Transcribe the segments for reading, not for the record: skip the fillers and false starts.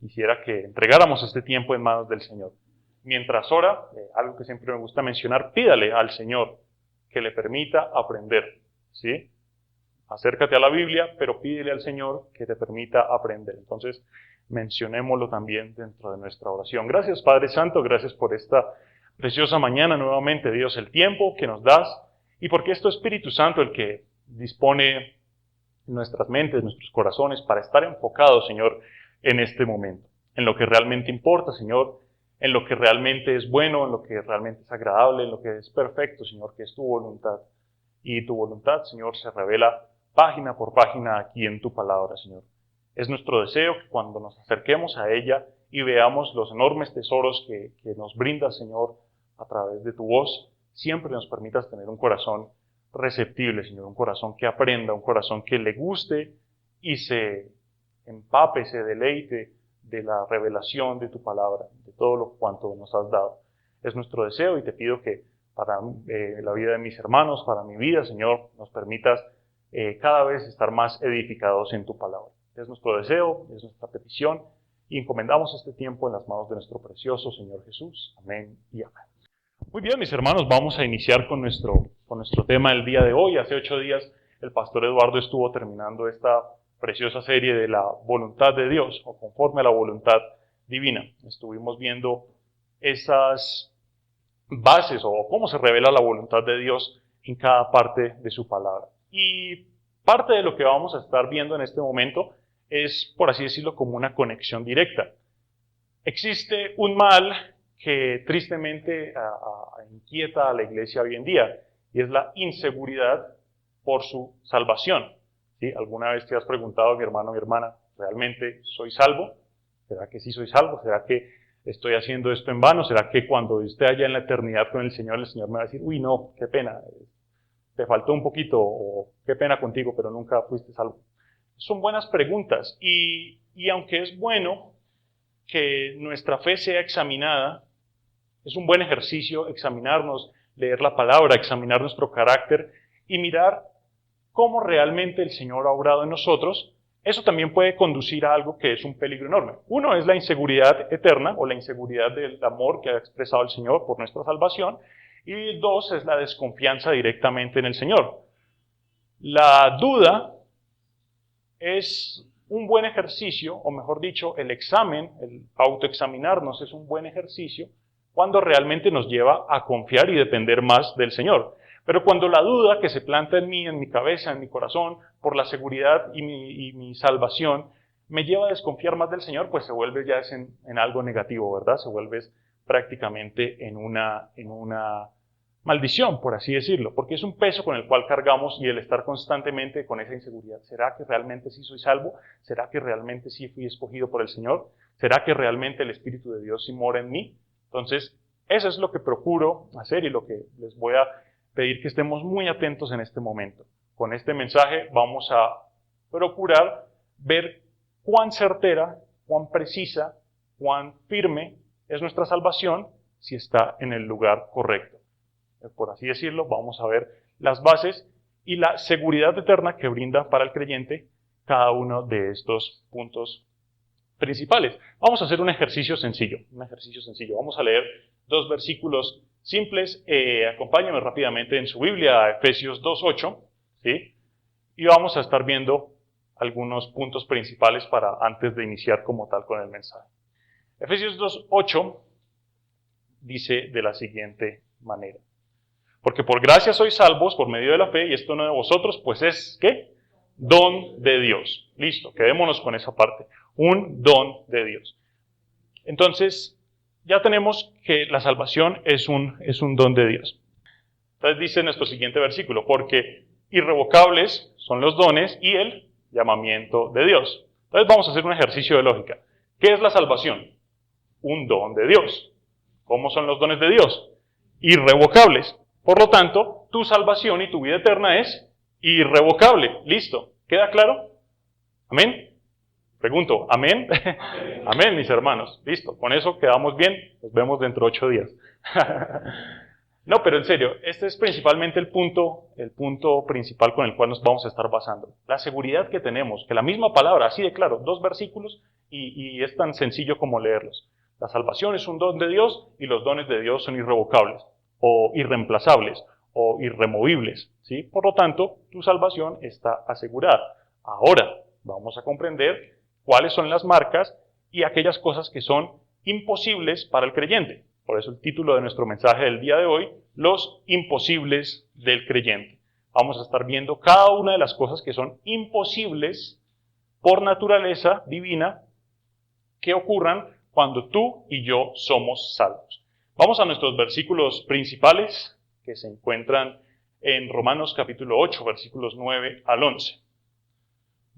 quisiera que entregáramos este tiempo en manos del Señor. Mientras ora, algo que siempre me gusta mencionar, pídale al Señor que le permita aprender, ¿sí? Acércate a la Biblia, pero pídele al Señor que te permita aprender. Entonces, mencionémoslo también dentro de nuestra oración. Gracias, Padre Santo, gracias por esta preciosa mañana nuevamente, Dios, el tiempo que nos das, y porque es tu Espíritu Santo el que dispone nuestras mentes, nuestros corazones, para estar enfocados, Señor, en este momento, en lo que realmente importa, Señor, en lo que realmente es bueno, en lo que realmente es agradable, en lo que es perfecto, Señor, que es tu voluntad. Y tu voluntad, Señor, se revela página por página aquí en tu palabra, Señor. Es nuestro deseo que cuando nos acerquemos a ella y veamos los enormes tesoros que nos brinda, Señor, a través de tu voz, siempre nos permitas tener un corazón receptible, Señor, un corazón que aprenda, un corazón que le guste y se empape, se deleite de la revelación de tu palabra, de todo lo cuanto nos has dado. Es nuestro deseo y te pido que para la vida de mis hermanos, para mi vida, Señor, nos permitas cada vez estar más edificados en tu palabra. Es nuestro deseo, es nuestra petición y encomendamos este tiempo en las manos de nuestro precioso Señor Jesús. Amén y amén. Muy bien, mis hermanos, vamos a iniciar con nuestro tema del día de hoy. Hace 8 días el pastor Eduardo estuvo terminando esta preciosa serie de la voluntad de Dios, o conforme a la voluntad divina. Estuvimos viendo esas bases o cómo se revela la voluntad de Dios en cada parte de su palabra. Y parte de lo que vamos a estar viendo en este momento es, por así decirlo, como una conexión directa. Existe un mal que tristemente inquieta a la iglesia hoy en día, y es la inseguridad por su salvación. ¿Sí? ¿Alguna vez te has preguntado, mi hermano, mi hermana, ¿realmente soy salvo? ¿Será que sí soy salvo? ¿Será que estoy haciendo esto en vano? ¿Será que cuando esté allá en la eternidad con el Señor me va a decir, uy, no, qué pena, te faltó un poquito, o qué pena contigo, pero nunca fuiste salvo? Son buenas preguntas, y aunque es bueno que nuestra fe sea examinada, es un buen ejercicio examinarnos, leer la palabra, examinar nuestro carácter y mirar cómo realmente el Señor ha obrado en nosotros. Eso también puede conducir a algo que es un peligro enorme. Uno es la inseguridad eterna o la inseguridad del amor que ha expresado el Señor por nuestra salvación. Y 2 es la desconfianza directamente en el Señor. La duda es un buen ejercicio, o mejor dicho, el examen, el autoexaminarnos es un buen ejercicio cuando realmente nos lleva a confiar y depender más del Señor. Pero cuando la duda que se planta en mí, en mi cabeza, en mi corazón, por la seguridad y mi salvación, me lleva a desconfiar más del Señor, pues se vuelve ya en algo negativo, ¿verdad? Se vuelve prácticamente en una maldición, por así decirlo, porque es un peso con el cual cargamos, y el estar constantemente con esa inseguridad. ¿Será que realmente sí soy salvo? ¿Será que realmente sí fui escogido por el Señor? ¿Será que realmente el Espíritu de Dios sí mora en mí? Entonces, eso es lo que procuro hacer y lo que les voy a pedir que estemos muy atentos en este momento. Con este mensaje vamos a procurar ver cuán certera, cuán precisa, cuán firme es nuestra salvación si está en el lugar correcto. Por así decirlo, vamos a ver las bases y la seguridad eterna que brinda para el creyente cada uno de estos puntos principales. Vamos a hacer un ejercicio sencillo. Vamos a leer 2 versículos simples. Acompáñenme rápidamente en su Biblia a Efesios 2:8, ¿sí? Y vamos a estar viendo algunos puntos principales para antes de iniciar como tal con el mensaje. Efesios 2:8 dice de la siguiente manera: porque por gracia sois salvos por medio de la fe, y esto no de vosotros, pues es, ¿qué? Don de Dios. Listo, quedémonos con esa parte. Un don de Dios. Entonces, ya tenemos que la salvación es un don de Dios. Entonces dice nuestro siguiente versículo: porque irrevocables son los dones y el llamamiento de Dios. Entonces vamos a hacer un ejercicio de lógica. ¿Qué es la salvación? Un don de Dios. ¿Cómo son los dones de Dios? Irrevocables. Por lo tanto, tu salvación y tu vida eterna es irrevocable. ¿Listo? ¿Queda claro? ¿Amén? Pregunto, ¿amén? Amén, mis hermanos. Listo, con eso quedamos bien. Nos vemos dentro de 8 días. No, pero en serio, este es principalmente el punto principal con el cual nos vamos a estar basando. La seguridad que tenemos, que la misma palabra, así de claro, 2 versículos, y es tan sencillo como leerlos. La salvación es un don de Dios y los dones de Dios son irrevocables, o irreemplazables, o irremovibles, ¿sí? Por lo tanto, tu salvación está asegurada. Ahora, vamos a comprender cuáles son las marcas y aquellas cosas que son imposibles para el creyente. Por eso el título de nuestro mensaje del día de hoy, los imposibles del creyente. Vamos a estar viendo cada una de las cosas que son imposibles por naturaleza divina que ocurran cuando tú y yo somos salvos. Vamos a nuestros versículos principales que se encuentran en Romanos capítulo 8, versículos 9 al 11.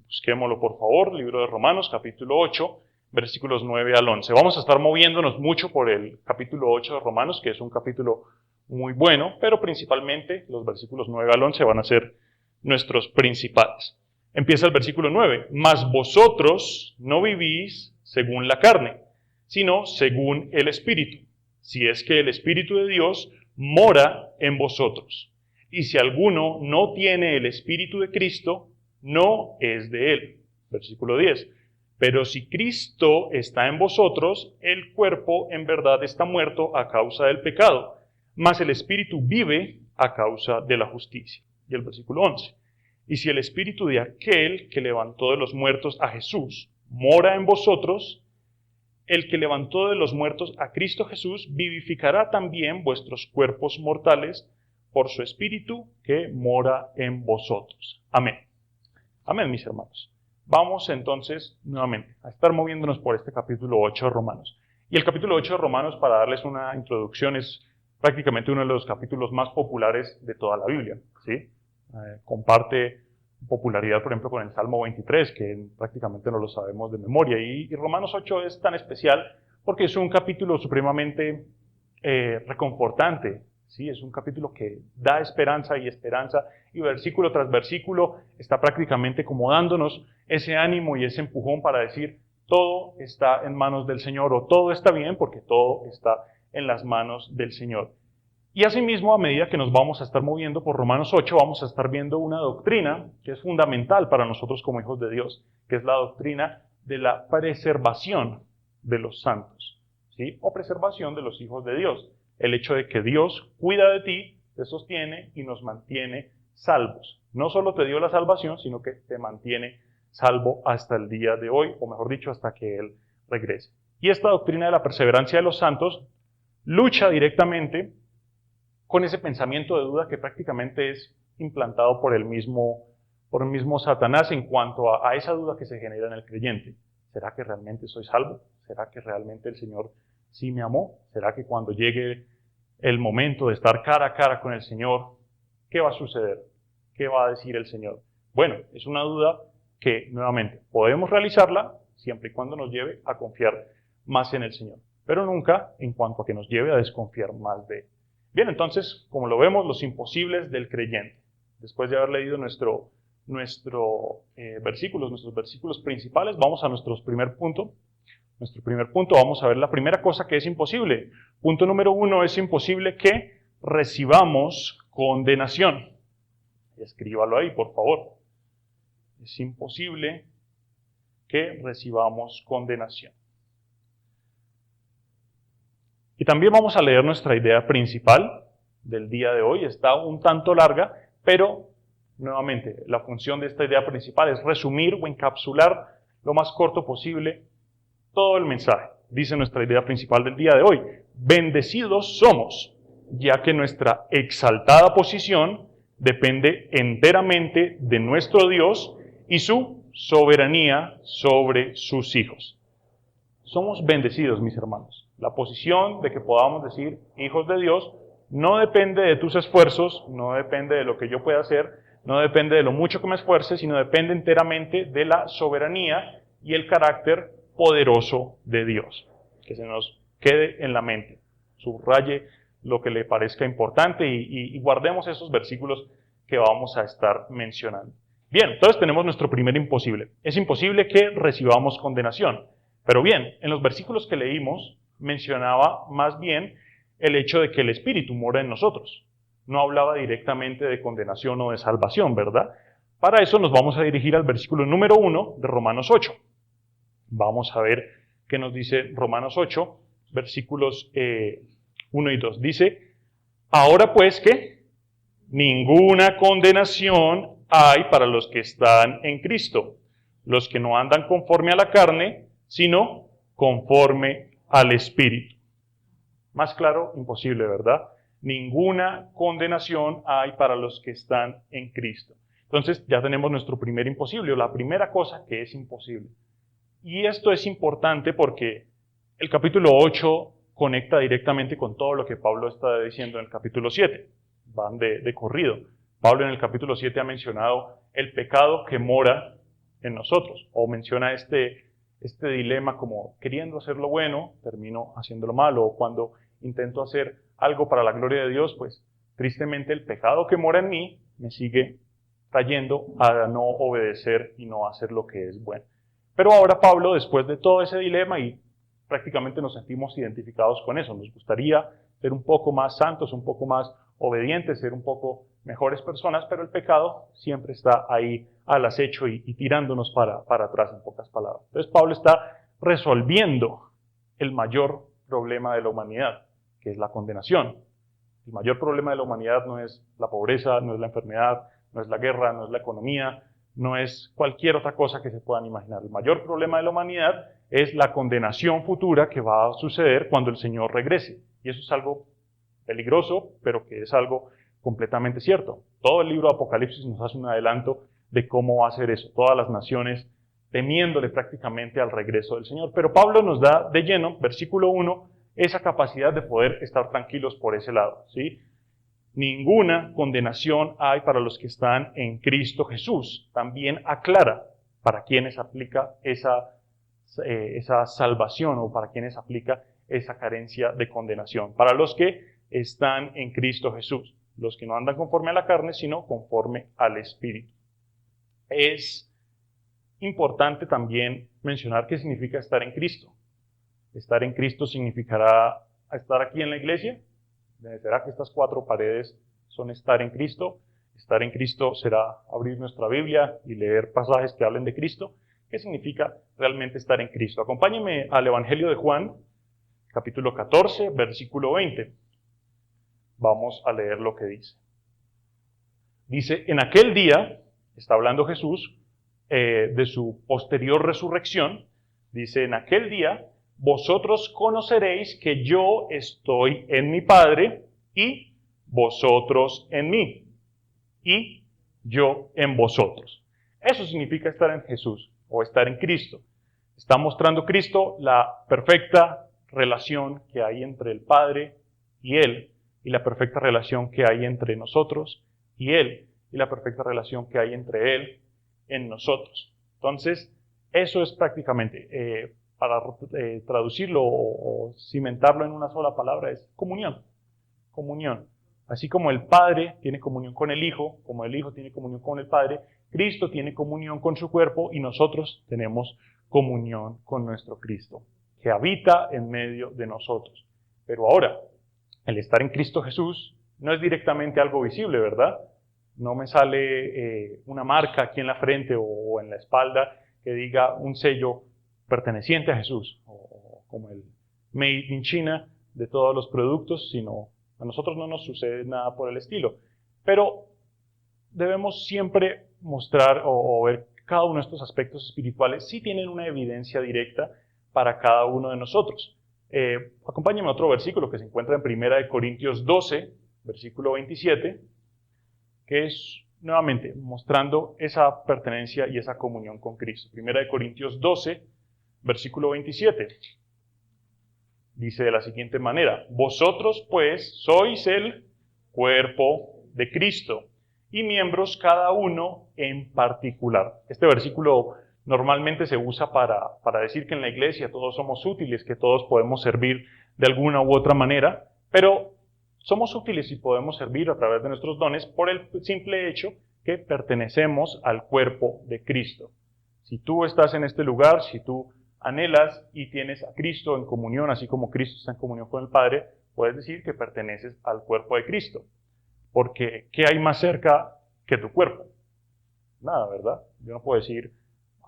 Busquémoslo por favor, libro de Romanos capítulo 8, versículos 9 al 11. Vamos a estar moviéndonos mucho por el capítulo 8 de Romanos, que es un capítulo muy bueno, pero principalmente los versículos 9 al 11 van a ser nuestros principales. Empieza el versículo 9. Mas vosotros no vivís según la carne, sino según el Espíritu, si es que el Espíritu de Dios mora en vosotros. Y si alguno no tiene el Espíritu de Cristo, no es de él. Versículo 10. Pero si Cristo está en vosotros, el cuerpo en verdad está muerto a causa del pecado, mas el Espíritu vive a causa de la justicia. Y el versículo 11. Y si el Espíritu de aquel que levantó de los muertos a Jesús mora en vosotros, el que levantó de los muertos a Cristo Jesús vivificará también vuestros cuerpos mortales por su Espíritu que mora en vosotros. Amén. Amén, mis hermanos. Vamos entonces nuevamente a estar moviéndonos por este capítulo 8 de Romanos. Y el capítulo 8 de Romanos, para darles una introducción, es prácticamente uno de los capítulos más populares de toda la Biblia, ¿sí? Comparte popularidad, por ejemplo, con el Salmo 23, que prácticamente no lo sabemos de memoria. Y Romanos 8 es tan especial porque es un capítulo supremamente reconfortante, ¿sí? Es un capítulo que da esperanza, y versículo tras versículo está prácticamente como dándonos ese ánimo y ese empujón para decir, todo está en manos del Señor, o todo está bien porque todo está en las manos del Señor. Y asimismo, a medida que nos vamos a estar moviendo por Romanos 8, vamos a estar viendo una doctrina que es fundamental para nosotros como hijos de Dios, que es la doctrina de la preservación de los santos, ¿sí? O preservación de los hijos de Dios. El hecho de que Dios cuida de ti, te sostiene y nos mantiene salvos. No solo te dio la salvación, sino que te mantiene salvo hasta el día de hoy, o mejor dicho, hasta que Él regrese. Y esta doctrina de la perseverancia de los santos lucha directamente con ese pensamiento de duda que prácticamente es implantado por el mismo Satanás en cuanto a esa duda que se genera en el creyente. ¿Será que realmente soy salvo? ¿Será que realmente el Señor sí me amó? ¿Será que cuando llegue el momento de estar cara a cara con el Señor, qué va a suceder? ¿Qué va a decir el Señor? Bueno, es una duda que, nuevamente, podemos realizarla siempre y cuando nos lleve a confiar más en el Señor, pero nunca en cuanto a que nos lleve a desconfiar más de Él. Bien, entonces, como lo vemos, los imposibles del creyente. Después de haber leído nuestros versículos principales, vamos a nuestro primer punto. Nuestro primer punto, vamos a ver la primera cosa que es imposible. Punto número 1, es imposible que recibamos condenación. Escríbalo ahí, por favor. Es imposible que recibamos condenación. Y también vamos a leer nuestra idea principal del día de hoy. Está un tanto larga, pero nuevamente la función de esta idea principal es resumir o encapsular lo más corto posible todo el mensaje. Dice nuestra idea principal del día de hoy: bendecidos somos, ya que nuestra exaltada posición depende enteramente de nuestro Dios y su soberanía sobre sus hijos. Somos bendecidos, mis hermanos. La posición de que podamos decir hijos de Dios no depende de tus esfuerzos, no depende de lo que yo pueda hacer, no depende de lo mucho que me esfuerce, sino depende enteramente de la soberanía y el carácter poderoso de Dios. Que se nos quede en la mente. Subraye lo que le parezca importante y guardemos esos versículos que vamos a estar mencionando. Bien, entonces tenemos nuestro primer imposible. Es imposible que recibamos condenación. Pero bien, en los versículos que leímos mencionaba más bien el hecho de que el Espíritu mora en nosotros. No hablaba directamente de condenación o de salvación, ¿verdad? Para eso nos vamos a dirigir al versículo número 1 de Romanos 8. Vamos a ver qué nos dice Romanos 8, versículos 1 y 2. Dice, ahora pues que ninguna condenación hay para los que están en Cristo, los que no andan conforme a la carne, sino conforme al Espíritu. Más claro, imposible, ¿verdad? Ninguna condenación hay para los que están en Cristo. Entonces ya tenemos nuestro primer imposible, o la primera cosa que es imposible. Y esto es importante porque el capítulo 8 conecta directamente con todo lo que Pablo está diciendo en el capítulo 7. Van de corrido. Pablo en el capítulo 7 ha mencionado el pecado que mora en nosotros, o menciona este dilema como queriendo hacer lo bueno, termino haciendo lo malo, o cuando intento hacer algo para la gloria de Dios, pues tristemente el pecado que mora en mí me sigue trayendo a no obedecer y no hacer lo que es bueno. Pero ahora Pablo, después de todo ese dilema, y prácticamente nos sentimos identificados con eso, nos gustaría ser un poco más santos, un poco más obedientes, ser un poco mejores personas, pero el pecado siempre está ahí al acecho y tirándonos para atrás, en pocas palabras. Entonces Pablo está resolviendo el mayor problema de la humanidad, que es la condenación. El mayor problema de la humanidad no es la pobreza, no es la enfermedad, no es la guerra, no es la economía, no es cualquier otra cosa que se puedan imaginar. El mayor problema de la humanidad es la condenación futura que va a suceder cuando el Señor regrese. Y eso es algo peligroso, pero que es algo completamente cierto. Todo el libro de Apocalipsis nos hace un adelanto de cómo va a ser eso. Todas las naciones temiéndole prácticamente al regreso del Señor. Pero Pablo nos da de lleno, versículo 1, esa capacidad de poder estar tranquilos por ese lado, ¿sí? Ninguna condenación hay para los que están en Cristo Jesús. También aclara para quienes aplica esa salvación o para quienes aplica esa carencia de condenación. Para los que están en Cristo Jesús, los que no andan conforme a la carne, sino conforme al Espíritu. Es importante también mencionar qué significa estar en Cristo. Estar en Cristo significará estar aquí en la iglesia. ¿Será que estas 4 paredes son estar en Cristo? Estar en Cristo será abrir nuestra Biblia y leer pasajes que hablen de Cristo. ¿Qué significa realmente estar en Cristo? Acompáñenme al Evangelio de Juan, capítulo 14, versículo 20. Vamos a leer lo que dice. Dice, en aquel día, está hablando Jesús de su posterior resurrección, dice, en aquel día, vosotros conoceréis que yo estoy en mi Padre y vosotros en mí y yo en vosotros. Eso significa estar en Jesús o estar en Cristo. Está mostrando Cristo la perfecta relación que hay entre el Padre y Él y la perfecta relación que hay entre nosotros y Él y la perfecta relación que hay entre Él en nosotros. Entonces, eso es prácticamente... para traducirlo o cimentarlo en una sola palabra, es comunión. Comunión. Así como el Padre tiene comunión con el Hijo, como el Hijo tiene comunión con el Padre, Cristo tiene comunión con su cuerpo y nosotros tenemos comunión con nuestro Cristo, que habita en medio de nosotros. Pero ahora, el estar en Cristo Jesús no es directamente algo visible, ¿verdad? No me sale una marca aquí en la frente o en la espalda que diga un sello perteneciente a Jesús, o como el made in China de todos los productos, sino a nosotros no nos sucede nada por el estilo. Pero debemos siempre mostrar o ver cada uno de estos aspectos espirituales sí tienen una evidencia directa para cada uno de nosotros. Acompáñenme a otro versículo que se encuentra en 1 Corintios 12, versículo 27, que es nuevamente mostrando esa pertenencia y esa comunión con Cristo. 1 Corintios 12, versículo 27. Dice de la siguiente manera, vosotros pues sois el cuerpo de Cristo y miembros cada uno en particular. Este versículo normalmente se usa para decir que en la iglesia todos somos útiles, que todos podemos servir de alguna u otra manera, pero somos útiles y podemos servir a través de nuestros dones por el simple hecho que pertenecemos al cuerpo de Cristo. Si tú estás en este lugar, si tú anhelas y tienes a Cristo en comunión, así como Cristo está en comunión con el Padre, puedes decir que perteneces al cuerpo de Cristo. Porque, ¿qué hay más cerca que tu cuerpo? Nada, ¿verdad? Yo no puedo decir,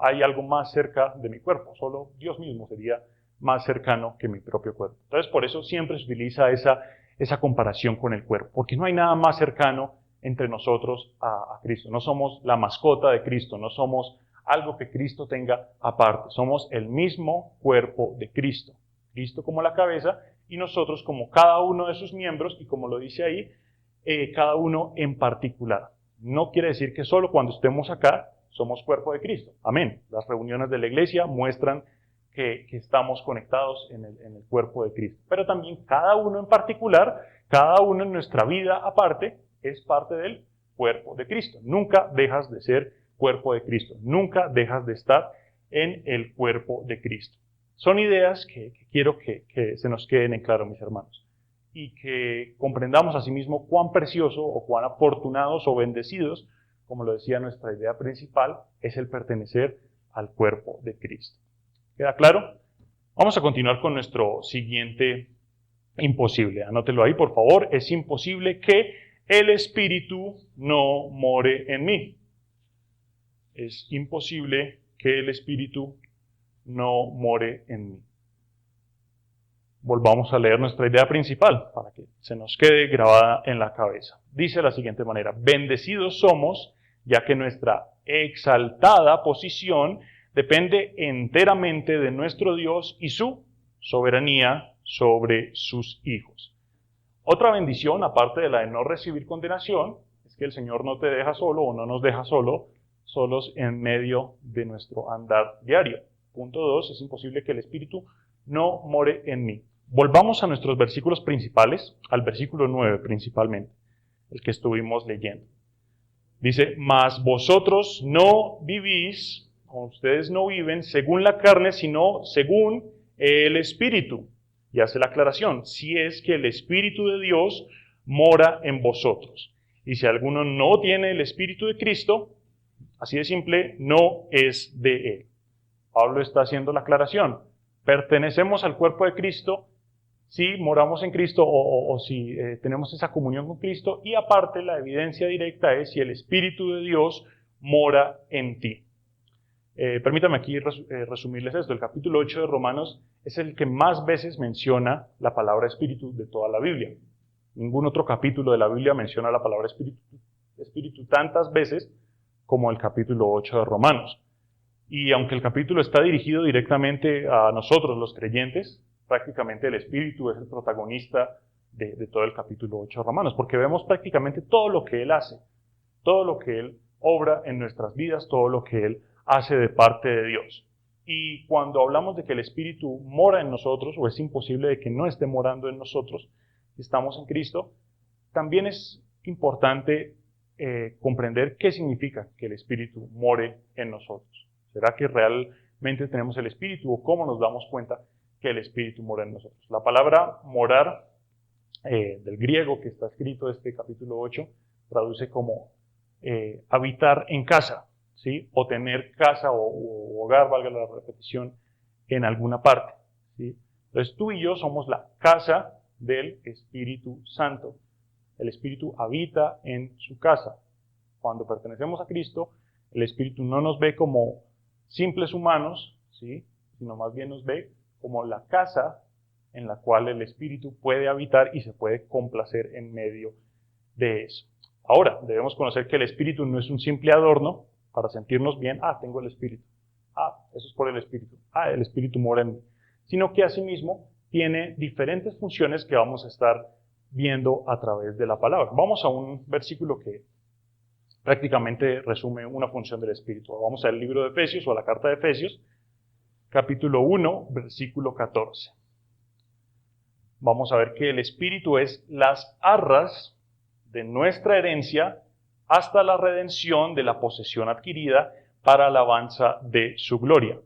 hay algo más cerca de mi cuerpo. Solo Dios mismo sería más cercano que mi propio cuerpo. Entonces, por eso siempre se utiliza esa comparación con el cuerpo, porque no hay nada más cercano entre nosotros a Cristo. No somos la mascota de Cristo, no somos algo que Cristo tenga aparte. Somos el mismo cuerpo de Cristo. Cristo como la cabeza y nosotros como cada uno de sus miembros, y como lo dice ahí, cada uno en particular. No quiere decir que solo cuando estemos acá somos cuerpo de Cristo. Amén. Las reuniones de la iglesia muestran que estamos conectados en el cuerpo de Cristo. Pero también cada uno en particular, cada uno en nuestra vida aparte, es parte del cuerpo de Cristo. Nunca dejas de ser cuerpo de Cristo. Nunca dejas de estar en el cuerpo de Cristo. Son ideas que quiero que se nos queden en claro, mis hermanos, y que comprendamos asimismo cuán precioso o cuán afortunados o bendecidos, como lo decía nuestra idea principal, es el pertenecer al cuerpo de Cristo. ¿Queda claro? Vamos a continuar con nuestro siguiente imposible. Anótelo ahí, por favor. Es imposible que el Espíritu no more en mí. Es imposible que el Espíritu no more en mí. Volvamos a leer nuestra idea principal para que se nos quede grabada en la cabeza. Dice de la siguiente manera: bendecidos somos, ya que nuestra exaltada posición depende enteramente de nuestro Dios y su soberanía sobre sus hijos. Otra bendición, aparte de la de no recibir condenación, es que el Señor no te deja solo o no nos deja solos en medio de nuestro andar diario. Punto 2, es imposible que el Espíritu no more en mí. Volvamos a nuestros versículos principales, al versículo 9 principalmente, el que estuvimos leyendo. Dice: mas vosotros no vivís, o ustedes no viven según la carne, sino según el Espíritu. Y hace la aclaración: si es que el Espíritu de Dios mora en vosotros. Y si alguno no tiene el Espíritu de Cristo, así de simple, no es de él. Pablo está haciendo la aclaración. Pertenecemos al cuerpo de Cristo si moramos en Cristo o si tenemos esa comunión con Cristo, y aparte la evidencia directa es si el Espíritu de Dios mora en ti. Permítame aquí resumirles esto. El capítulo 8 de Romanos es el que más veces menciona la palabra Espíritu de toda la Biblia. Ningún otro capítulo de la Biblia menciona la palabra Espíritu tantas veces como el capítulo 8 de Romanos. Y aunque el capítulo está dirigido directamente a nosotros, los creyentes, prácticamente el Espíritu es el protagonista de todo el capítulo 8 de Romanos, porque vemos prácticamente todo lo que Él hace, todo lo que Él obra en nuestras vidas, todo lo que Él hace de parte de Dios. Y cuando hablamos de que el Espíritu mora en nosotros, o es imposible de que no esté morando en nosotros, si estamos en Cristo, también es importante comprender qué significa que el Espíritu more en nosotros. ¿Será que realmente tenemos el Espíritu, o cómo nos damos cuenta que el Espíritu mora en nosotros? La palabra morar, del griego que está escrito este capítulo 8, traduce como habitar en casa, ¿sí? O tener casa o hogar, valga la repetición, en alguna parte, ¿sí? Entonces tú y yo somos la casa del Espíritu Santo. El Espíritu habita en su casa. Cuando pertenecemos a Cristo, el Espíritu no nos ve como simples humanos, ¿sí? Sino más bien nos ve como la casa en la cual el Espíritu puede habitar y se puede complacer en medio de eso. Ahora, debemos conocer que el Espíritu no es un simple adorno para sentirnos bien. Tengo el Espíritu. Eso es por el Espíritu. El Espíritu mora en mí. Sino que asimismo tiene diferentes funciones que vamos a estar viendo a través de la palabra. Vamos a un versículo que prácticamente resume una función del Espíritu. Vamos al libro de Efesios, o a la carta de Efesios, capítulo 1, versículo 14. Vamos a ver que el Espíritu es las arras de nuestra herencia hasta la redención de la posesión adquirida para alabanza de su gloria.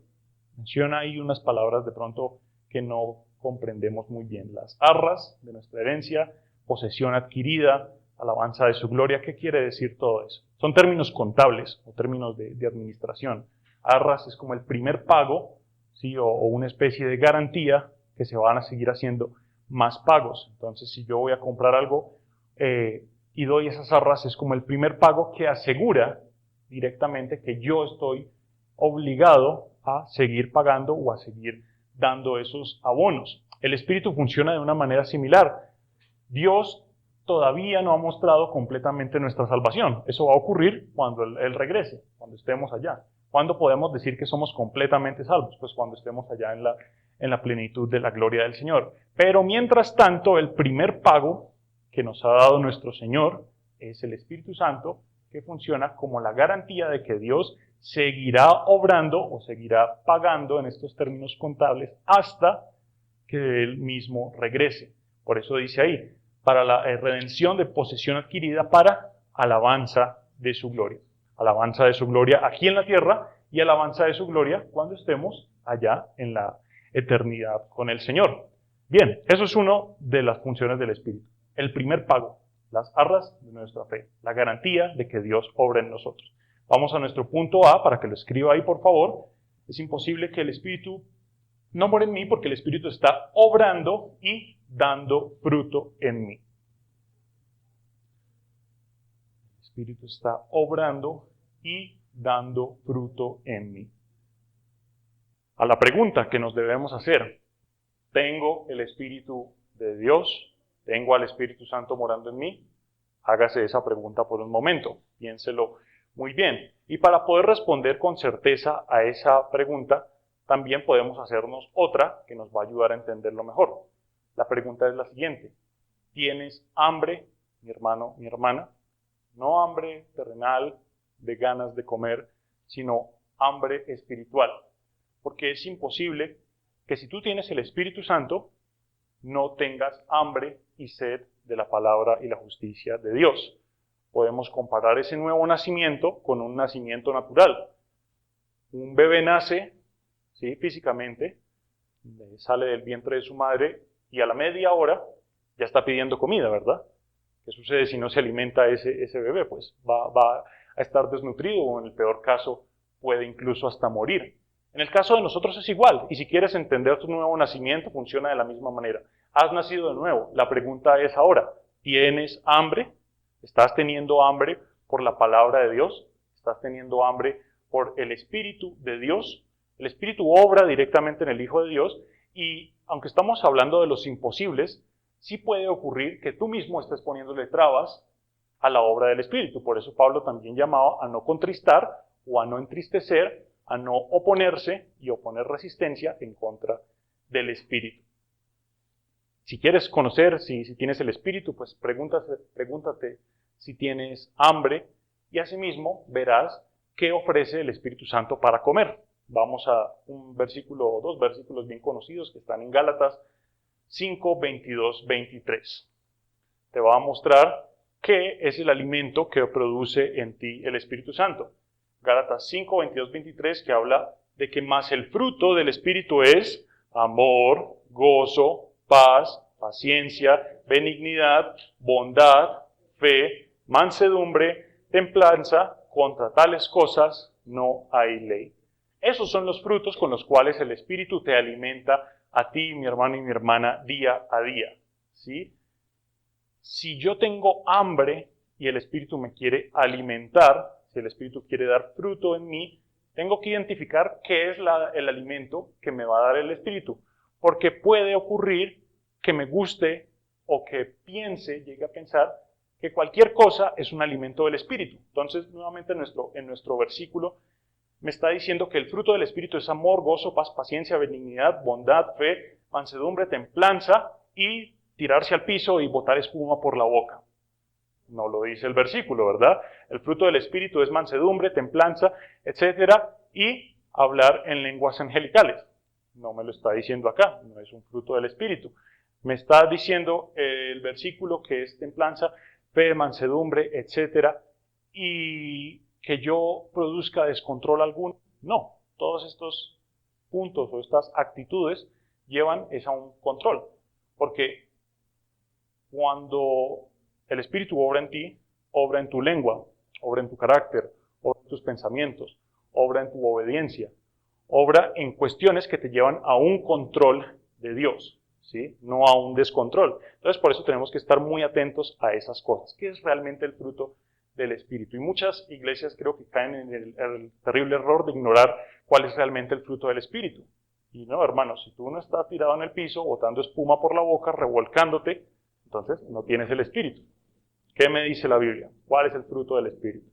Menciona ahí unas palabras de pronto que no comprendemos muy bien. Las arras de nuestra herencia, posesión adquirida, alabanza de su gloria. ¿Qué quiere decir todo eso? Son términos contables o términos de administración. Arras es como el primer pago, ¿sí? o una especie de garantía que se van a seguir haciendo más pagos. Entonces, si yo voy a comprar algo y doy esas arras, es como el primer pago que asegura directamente que yo estoy obligado a seguir pagando o a seguir dando esos abonos. El Espíritu funciona de una manera similar. Dios todavía no ha mostrado completamente nuestra salvación. Eso va a ocurrir cuando Él regrese, cuando estemos allá. ¿Cuándo podemos decir que somos completamente salvos? Pues cuando estemos allá en la plenitud de la gloria del Señor. Pero mientras tanto, el primer pago que nos ha dado nuestro Señor es el Espíritu Santo, que funciona como la garantía de que Dios seguirá obrando o seguirá pagando en estos términos contables hasta que Él mismo regrese. Por eso dice ahí, para la redención de posesión adquirida para alabanza de su gloria. Alabanza de su gloria aquí en la tierra y alabanza de su gloria cuando estemos allá en la eternidad con el Señor. Bien, eso es una de las funciones del Espíritu. El primer pago, las arras de nuestra fe, la garantía de que Dios obra en nosotros. Vamos a nuestro punto A, para que lo escriba ahí por favor. Es imposible que el Espíritu no muere en mí porque el Espíritu está obrando y dando fruto en mí. El Espíritu está obrando y dando fruto en mí. A la pregunta que nos debemos hacer, ¿tengo el Espíritu de Dios? ¿Tengo al Espíritu Santo morando en mí? Hágase esa pregunta por un momento, piénselo muy bien. Y para poder responder con certeza a esa pregunta, también podemos hacernos otra que nos va a ayudar a entenderlo mejor. La pregunta es la siguiente: ¿tienes hambre, mi hermano, mi hermana? No hambre terrenal, de ganas de comer, sino hambre espiritual. Porque es imposible que si tú tienes el Espíritu Santo, no tengas hambre y sed de la palabra y la justicia de Dios. Podemos comparar ese nuevo nacimiento con un nacimiento natural. Un bebé nace, ¿sí?, físicamente, sale del vientre de su madre y a la media hora ya está pidiendo comida, ¿verdad? ¿Qué sucede si no se alimenta ese bebé? Pues va a estar desnutrido o en el peor caso puede incluso hasta morir. En el caso de nosotros es igual, y si quieres entender tu nuevo nacimiento, funciona de la misma manera. Has nacido de nuevo. La pregunta es ahora, ¿tienes hambre? ¿Estás teniendo hambre por la palabra de Dios? ¿Estás teniendo hambre por el Espíritu de Dios? El Espíritu obra directamente en el Hijo de Dios, y aunque estamos hablando de los imposibles, sí puede ocurrir que tú mismo estés poniéndole trabas a la obra del Espíritu. Por eso Pablo también llamaba a no contristar o a no entristecer, a no oponerse y oponer resistencia en contra del Espíritu. Si quieres conocer si tienes el Espíritu, pues pregúntate si tienes hambre y asimismo verás qué ofrece el Espíritu Santo para comer. Vamos a un versículo o dos versículos bien conocidos que están en Gálatas 5, 22, 23. Te va a mostrar qué es el alimento que produce en ti el Espíritu Santo. Gálatas 5, 22, 23, que habla de que más el fruto del Espíritu es amor, gozo, paz, paciencia, benignidad, bondad, fe, mansedumbre, templanza. Contra tales cosas no hay ley. Esos son los frutos con los cuales el Espíritu te alimenta a ti, mi hermano y mi hermana, día a día. ¿Sí? Si yo tengo hambre y el Espíritu me quiere alimentar, si el Espíritu quiere dar fruto en mí, tengo que identificar qué es el alimento que me va a dar el Espíritu. Porque puede ocurrir que me guste o que piense, llegue a pensar, que cualquier cosa es un alimento del Espíritu. Entonces, nuevamente en nuestro versículo, me está diciendo que el fruto del Espíritu es amor, gozo, paz, paciencia, benignidad, bondad, fe, mansedumbre, templanza y tirarse al piso y botar espuma por la boca. No lo dice el versículo, ¿verdad? El fruto del Espíritu es mansedumbre, templanza, etcétera, y hablar en lenguas angelicales. No me lo está diciendo acá, no es un fruto del Espíritu. Me está diciendo el versículo que es templanza, fe, mansedumbre, etcétera, y que yo produzca descontrol alguno. No, todos estos puntos o estas actitudes llevan a un control. Porque cuando el Espíritu obra en ti, obra en tu lengua, obra en tu carácter, obra en tus pensamientos, obra en tu obediencia, obra en cuestiones que te llevan a un control de Dios, ¿sí? No a un descontrol. Entonces, por eso tenemos que estar muy atentos a esas cosas. ¿Qué es realmente el fruto del Espíritu. Y muchas iglesias creo que caen en el terrible error de ignorar cuál es realmente el fruto del Espíritu. Y no, hermanos, si tú no estás tirado en el piso, botando espuma por la boca, revolcándote, entonces no tienes el Espíritu. ¿Qué me dice la Biblia? ¿Cuál es el fruto del Espíritu?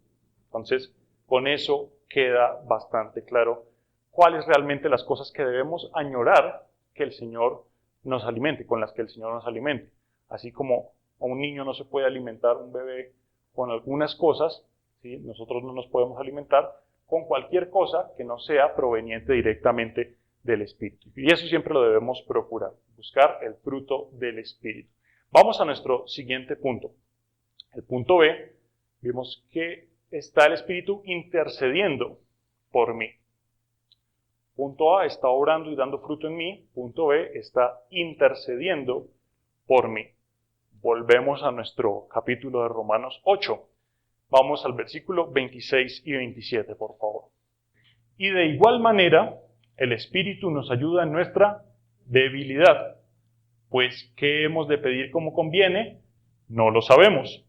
Entonces, con eso queda bastante claro cuáles realmente las cosas que debemos añorar que el Señor nos alimente, con las que el Señor nos alimente. Así como a un niño no se puede alimentar, un bebé, con algunas cosas, ¿sí? Nosotros no nos podemos alimentar con cualquier cosa que no sea proveniente directamente del Espíritu. Y eso siempre lo debemos procurar, buscar el fruto del Espíritu. Vamos a nuestro siguiente punto. El punto B, vimos que está el Espíritu intercediendo por mí. Punto A, está obrando y dando fruto en mí. Punto B, está intercediendo por mí. Volvemos a nuestro capítulo de Romanos 8. Vamos al versículo 26 y 27, por favor. Y de igual manera, el Espíritu nos ayuda en nuestra debilidad. Pues, ¿qué hemos de pedir como conviene? No lo sabemos.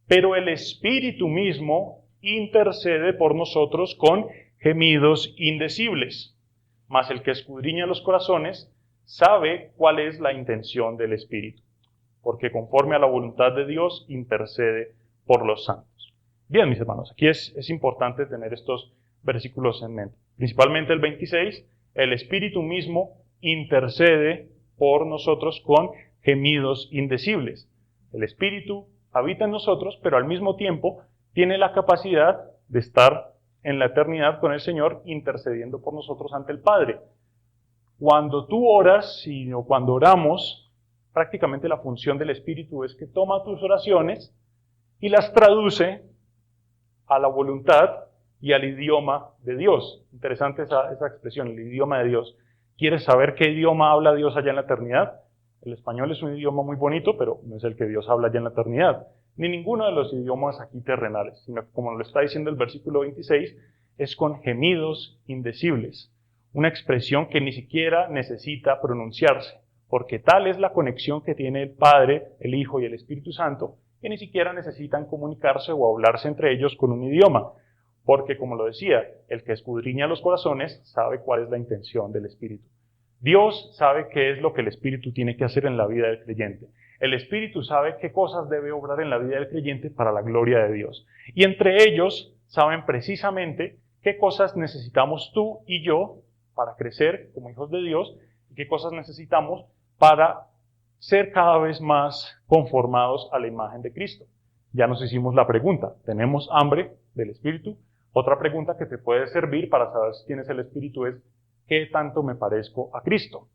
Pero el Espíritu mismo intercede por nosotros con gemidos indecibles. Mas el que escudriña los corazones sabe cuál es la intención del Espíritu, porque conforme a la voluntad de Dios intercede por los santos. Bien, mis hermanos, aquí es importante tener estos versículos en mente. Principalmente el 26, el Espíritu mismo intercede por nosotros con gemidos indecibles. El Espíritu habita en nosotros, pero al mismo tiempo tiene la capacidad de estar en la eternidad con el Señor intercediendo por nosotros ante el Padre. Cuando tú oras o cuando oramos, prácticamente la función del Espíritu es que toma tus oraciones y las traduce a la voluntad y al idioma de Dios. Interesante esa expresión, el idioma de Dios. ¿Quieres saber qué idioma habla Dios allá en la eternidad? El español es un idioma muy bonito, pero no es el que Dios habla allá en la eternidad. Ni ninguno de los idiomas aquí terrenales, sino que, como lo está diciendo el versículo 26, es con gemidos indecibles. Una expresión que ni siquiera necesita pronunciarse, porque tal es la conexión que tiene el Padre, el Hijo y el Espíritu Santo, que ni siquiera necesitan comunicarse o hablarse entre ellos con un idioma. Porque, como lo decía, el que escudriña los corazones sabe cuál es la intención del Espíritu. Dios sabe qué es lo que el Espíritu tiene que hacer en la vida del creyente. El Espíritu sabe qué cosas debe obrar en la vida del creyente para la gloria de Dios. Y entre ellos saben precisamente qué cosas necesitamos tú y yo para crecer como hijos de Dios y qué cosas necesitamos para ser cada vez más conformados a la imagen de Cristo. Ya nos hicimos la pregunta, ¿tenemos hambre del Espíritu? Otra pregunta que te puede servir para saber si tienes el Espíritu es, ¿qué tanto me parezco a Cristo?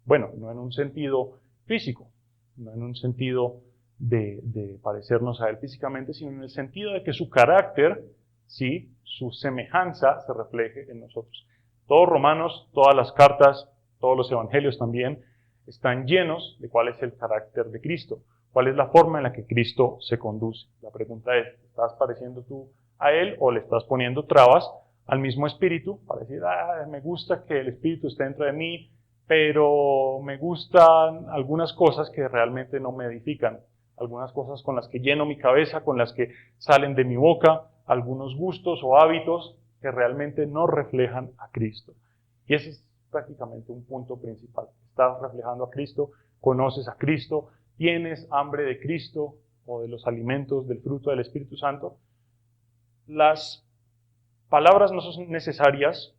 Bueno, no en un sentido físico, no en un sentido de parecernos a Él físicamente, sino en el sentido de que su carácter, sí, su semejanza se refleje en nosotros. Todos Romanos, todas las cartas, todos los evangelios también, están llenos de cuál es el carácter de Cristo, cuál es la forma en la que Cristo se conduce. La pregunta es, ¿estás pareciendo tú a Él o le estás poniendo trabas al mismo Espíritu para decir, me gusta que el Espíritu esté dentro de mí, pero me gustan algunas cosas que realmente no me edifican, algunas cosas con las que lleno mi cabeza, con las que salen de mi boca, algunos gustos o hábitos que realmente no reflejan a Cristo? Y ese es prácticamente un punto principal. Estás reflejando a Cristo, conoces a Cristo, tienes hambre de Cristo o de los alimentos del fruto del Espíritu Santo. Las palabras no son necesarias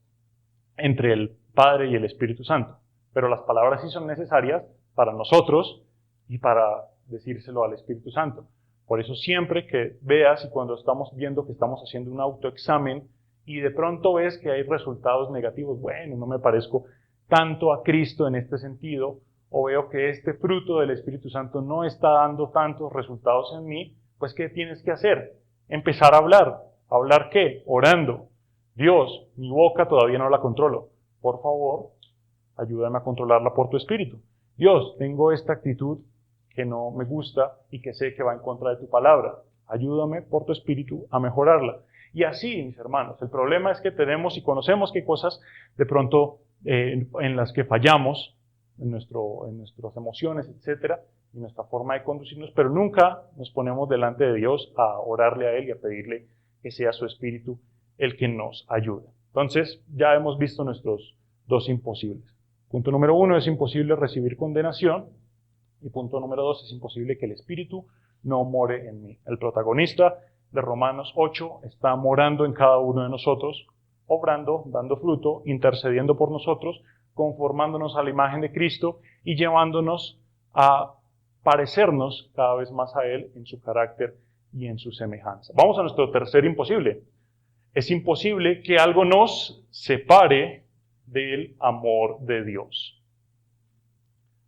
entre el Padre y el Espíritu Santo, pero las palabras sí son necesarias para nosotros y para decírselo al Espíritu Santo. Por eso siempre que veas y cuando estamos viendo que estamos haciendo un autoexamen y de pronto ves que hay resultados negativos, bueno, no me parezco tanto a Cristo en este sentido, o veo que este fruto del Espíritu Santo no está dando tantos resultados en mí, pues ¿qué tienes que hacer? Empezar a hablar. ¿Hablar qué? Orando. Dios, mi boca todavía no la controlo. Por favor, ayúdame a controlarla por tu Espíritu. Dios, tengo esta actitud que no me gusta y que sé que va en contra de tu palabra. Ayúdame por tu Espíritu a mejorarla. Y así, mis hermanos, el problema es que tenemos y conocemos qué cosas de pronto en las que fallamos, en nuestras emociones, etcétera, y nuestra forma de conducirnos, pero nunca nos ponemos delante de Dios a orarle a Él y a pedirle que sea su Espíritu el que nos ayude. Entonces, ya hemos visto nuestros dos imposibles. Punto número 1, es imposible recibir condenación. Y punto número 2, es imposible que el Espíritu no more en mí. El protagonista de Romanos 8 está morando en cada uno de nosotros, obrando, dando fruto, intercediendo por nosotros, conformándonos a la imagen de Cristo y llevándonos a parecernos cada vez más a Él en su carácter y en su semejanza. Vamos a nuestro tercer imposible. Es imposible que algo nos separe del amor de Dios.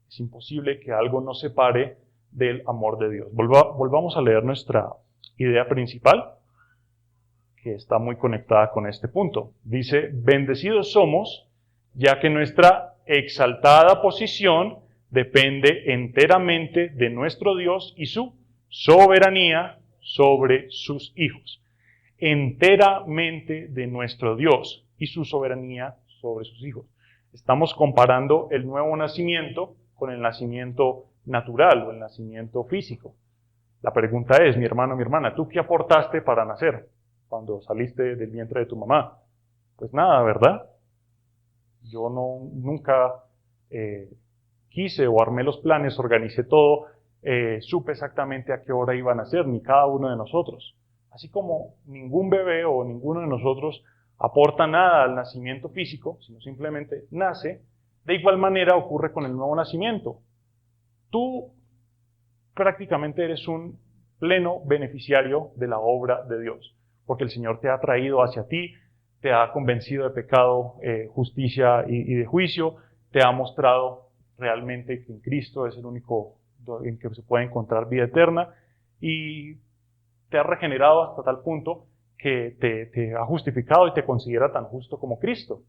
Es imposible que algo nos separe del amor de Dios. Volvamos a leer nuestra idea principal, que está muy conectada con este punto. Dice, bendecidos somos, ya que nuestra exaltada posición depende enteramente de nuestro Dios y su soberanía sobre sus hijos. Enteramente de nuestro Dios y su soberanía sobre sus hijos. Estamos comparando el nuevo nacimiento con el nacimiento natural o el nacimiento físico. La pregunta es, mi hermano, mi hermana, ¿tú qué aportaste para nacer cuando saliste del vientre de tu mamá? Pues nada, ¿verdad? Yo nunca quise o armé los planes, organicé todo, supe exactamente a qué hora iba a nacer, ni cada uno de nosotros. Así como ningún bebé o ninguno de nosotros aporta nada al nacimiento físico, sino simplemente nace, de igual manera ocurre con el nuevo nacimiento. Tú prácticamente eres un pleno beneficiario de la obra de Dios, porque el Señor te ha traído hacia ti, te ha convencido de pecado, justicia y de juicio, te ha mostrado realmente que en Cristo es el único en que se puede encontrar vida eterna y te ha regenerado hasta tal punto que te ha justificado y te considera tan justo como Cristo.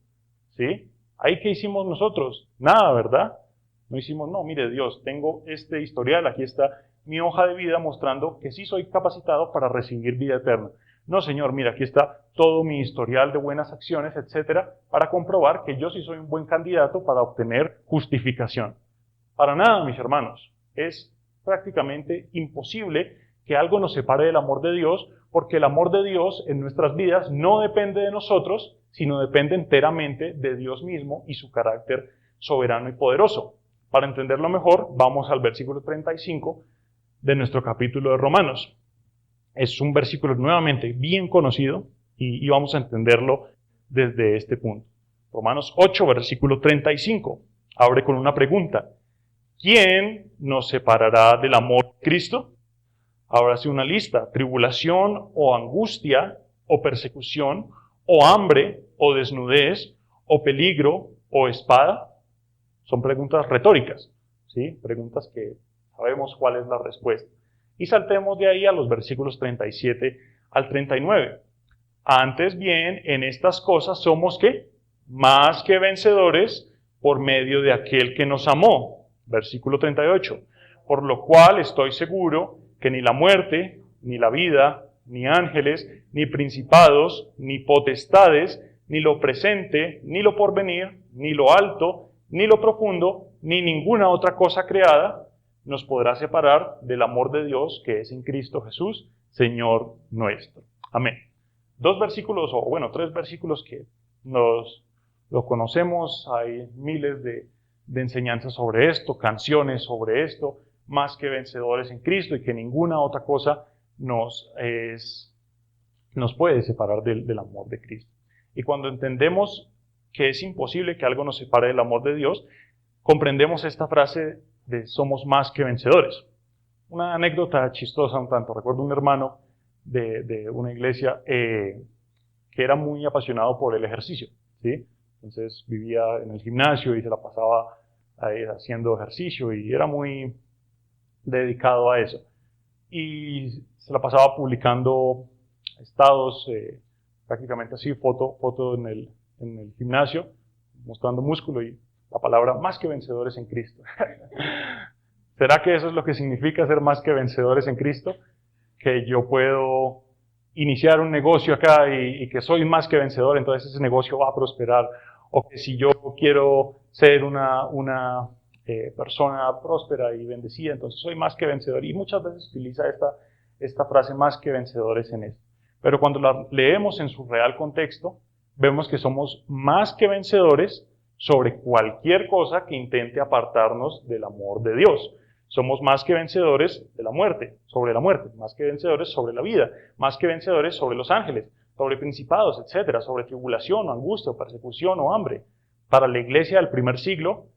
¿Sí? ¿Ahí qué hicimos nosotros? Nada, ¿verdad? No hicimos, no, mire Dios, tengo este historial, aquí está mi hoja de vida mostrando que sí soy capacitado para recibir vida eterna. No, Señor, mira, aquí está todo mi historial de buenas acciones, etcétera, para comprobar que yo sí soy un buen candidato para obtener justificación. Para nada, mis hermanos. Es prácticamente imposible que algo nos separe del amor de Dios, porque el amor de Dios en nuestras vidas no depende de nosotros, sino depende enteramente de Dios mismo y su carácter soberano y poderoso. Para entenderlo mejor, vamos al versículo 35 de nuestro capítulo de Romanos. Es un versículo nuevamente bien conocido y vamos a entenderlo desde este punto. Romanos 8, versículo 35. Abre con una pregunta. ¿Quién nos separará del amor de Cristo? Ahora sí una lista. Tribulación o angustia o persecución o hambre o desnudez o peligro o espada. Son preguntas retóricas, ¿sí? Preguntas que sabemos cuál es la respuesta. Y saltemos de ahí a los versículos 37 al 39. Antes bien, en estas cosas somos ¿qué? Más que vencedores por medio de aquel que nos amó. Versículo 38. Por lo cual estoy seguro que ni la muerte, ni la vida, ni ángeles, ni principados, ni potestades, ni lo presente, ni lo porvenir, ni lo alto, ni lo profundo, ni ninguna otra cosa creada nos podrá separar del amor de Dios que es en Cristo Jesús, Señor nuestro. Amén. Dos versículos, o bueno, tres versículos que lo conocemos, hay miles de enseñanzas sobre esto, canciones sobre esto, más que vencedores en Cristo y que ninguna otra cosa nos puede separar del amor de Cristo. Y cuando entendemos que es imposible que algo nos separe del amor de Dios, comprendemos esta frase de somos más que vencedores. Una anécdota chistosa un tanto. Recuerdo un hermano de una iglesia que era muy apasionado por el ejercicio, ¿sí? Entonces vivía en el gimnasio y se la pasaba ahí haciendo ejercicio y era muy dedicado a eso. Y se la pasaba publicando estados, prácticamente así, foto en el gimnasio, mostrando músculo y la palabra más que vencedores en Cristo. ¿Será que eso es lo que significa ser más que vencedores en Cristo? Que yo puedo iniciar un negocio acá y que soy más que vencedor, entonces ese negocio va a prosperar. O que si yo quiero ser una persona próspera y bendecida, entonces soy más que vencedor. Y muchas veces utiliza esta frase más que vencedores en esto. Pero cuando la leemos en su real contexto, vemos que somos más que vencedores sobre cualquier cosa que intente apartarnos del amor de Dios. Somos más que vencedores de la muerte, sobre la muerte, más que vencedores sobre la vida, más que vencedores sobre los ángeles, sobre principados, etcétera, sobre tribulación o angustia o persecución o hambre. Para la iglesia del primer siglo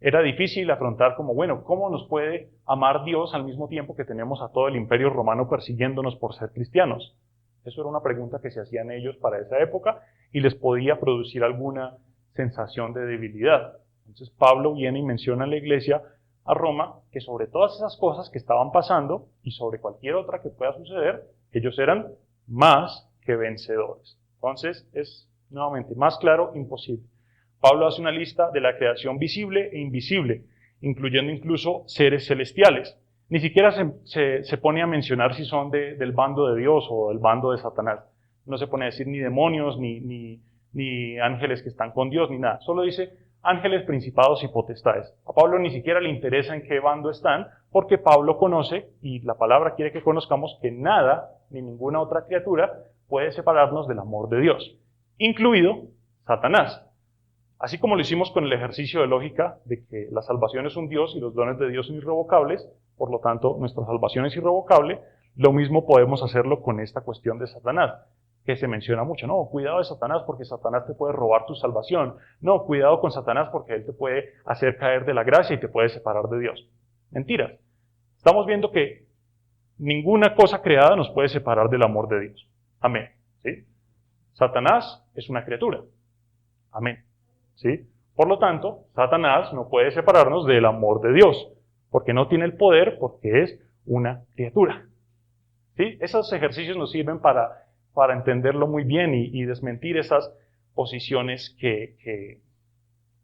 era difícil afrontar como, bueno, ¿cómo nos puede amar Dios al mismo tiempo que tenemos a todo el imperio romano persiguiéndonos por ser cristianos? Eso era una pregunta que se hacían ellos para esa época y les podía producir alguna sensación de debilidad. Entonces Pablo viene y menciona a la iglesia a Roma que sobre todas esas cosas que estaban pasando y sobre cualquier otra que pueda suceder, ellos eran más que vencedores. Entonces es nuevamente más claro, imposible. Pablo hace una lista de la creación visible e invisible, incluyendo incluso seres celestiales. Ni siquiera se pone a mencionar si son del bando de Dios o del bando de Satanás. No se pone a decir ni demonios, ni ángeles que están con Dios, ni nada. Solo dice ángeles, principados y potestades. A Pablo ni siquiera le interesa en qué bando están, porque Pablo conoce, y la palabra quiere que conozcamos, que nada, ni ninguna otra criatura, puede separarnos del amor de Dios, incluido Satanás. Así como lo hicimos con el ejercicio de lógica de que la salvación es un Dios y los dones de Dios son irrevocables, por lo tanto nuestra salvación es irrevocable, lo mismo podemos hacerlo con esta cuestión de Satanás, que se menciona mucho. No, cuidado de Satanás porque Satanás te puede robar tu salvación. No, cuidado con Satanás porque él te puede hacer caer de la gracia y te puede separar de Dios. Mentiras. Estamos viendo que ninguna cosa creada nos puede separar del amor de Dios. Amén. ¿Sí? Satanás es una criatura. Amén. ¿Sí? Por lo tanto, Satanás no puede separarnos del amor de Dios, porque no tiene el poder, porque es una criatura. ¿Sí? Esos ejercicios nos sirven para entenderlo muy bien y desmentir esas posiciones que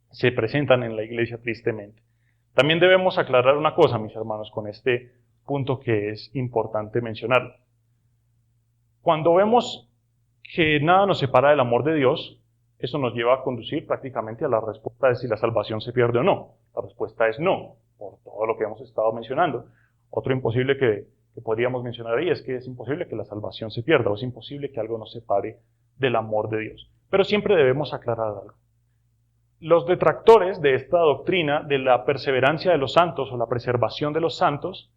se presentan en la iglesia tristemente. También debemos aclarar una cosa, mis hermanos, con este punto que es importante mencionar. Cuando vemos que nada nos separa del amor de Dios, eso nos lleva a conducir prácticamente a la respuesta de si la salvación se pierde o no. La respuesta es no, por todo lo que hemos estado mencionando. Otro imposible que podríamos mencionar ahí es que es imposible que la salvación se pierda, o es imposible que algo nos separe del amor de Dios. Pero siempre debemos aclarar algo. Los detractores de esta doctrina de la perseverancia de los santos o la preservación de los santos,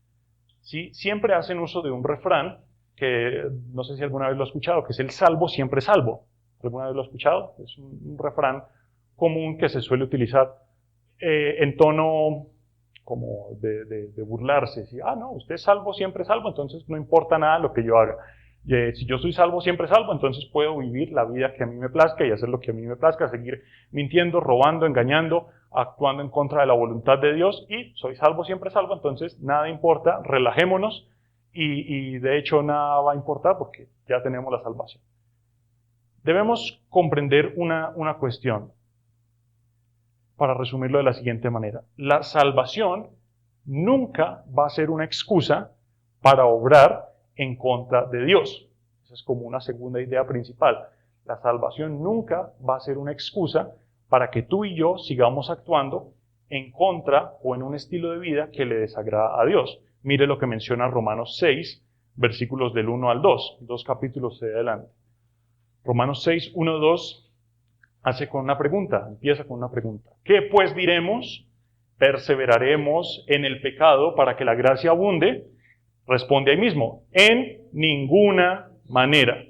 ¿sí? Siempre hacen uso de un refrán que no sé si alguna vez lo has escuchado, que es el salvo siempre salvo. ¿Alguna vez lo has escuchado? Es un refrán común que se suele utilizar en tono como de burlarse. ¿Sí? No, usted es salvo, siempre salvo, entonces no importa nada lo que yo haga. Si yo soy salvo, siempre salvo, entonces puedo vivir la vida que a mí me plazca y hacer lo que a mí me plazca, seguir mintiendo, robando, engañando, actuando en contra de la voluntad de Dios y soy salvo, siempre salvo, entonces nada importa, relajémonos y de hecho nada va a importar porque ya tenemos la salvación. Debemos comprender una cuestión, para resumirlo de la siguiente manera. La salvación nunca va a ser una excusa para obrar en contra de Dios. Esa es como una segunda idea principal. La salvación nunca va a ser una excusa para que tú y yo sigamos actuando en contra o en un estilo de vida que le desagrada a Dios. Mire lo que menciona Romanos 6, versículos del 1 al 2, 2 capítulos de adelante. Romanos 6, 1, 2 empieza con una pregunta. ¿Qué pues diremos? ¿Perseveraremos en el pecado para que la gracia abunde? Responde ahí mismo, en ninguna manera,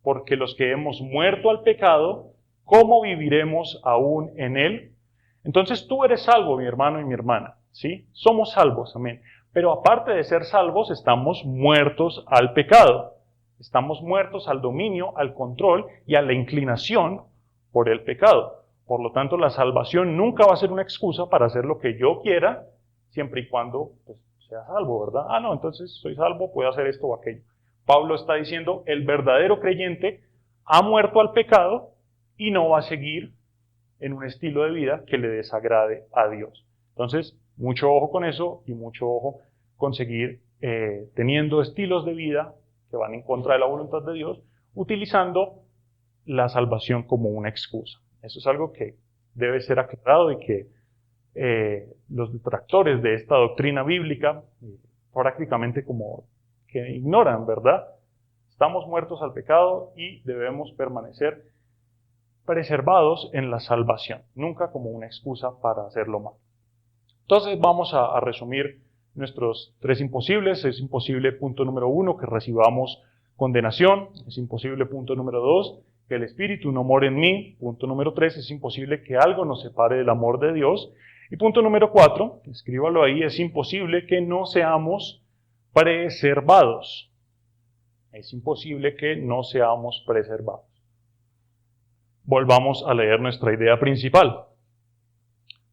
porque los que hemos muerto al pecado, ¿cómo viviremos aún en él? Entonces tú eres salvo, mi hermano y mi hermana, ¿sí? Somos salvos, amén. Pero aparte de ser salvos, estamos muertos al pecado. Estamos muertos al dominio, al control y a la inclinación por el pecado. Por lo tanto, la salvación nunca va a ser una excusa para hacer lo que yo quiera, siempre y cuando pues, sea salvo, ¿verdad? No, entonces soy salvo, puedo hacer esto o aquello. Pablo está diciendo, el verdadero creyente ha muerto al pecado y no va a seguir en un estilo de vida que le desagrade a Dios. Entonces, mucho ojo con eso y mucho ojo con seguir teniendo estilos de vida que van en contra de la voluntad de Dios, utilizando la salvación como una excusa. Eso es algo que debe ser aclarado y que los detractores de esta doctrina bíblica prácticamente como que ignoran, ¿verdad? Estamos muertos al pecado y debemos permanecer preservados en la salvación, nunca como una excusa para hacerlo mal. Entonces vamos a resumir nuestros 3 imposibles. Es imposible, punto número 1, que recibamos condenación. Es imposible, punto número 2, que el Espíritu no more en mí. Punto número 3, es imposible que algo nos separe del amor de Dios. Y punto número 4, escríbalo ahí, es imposible que no seamos preservados. Es imposible que no seamos preservados. Volvamos a leer nuestra idea principal.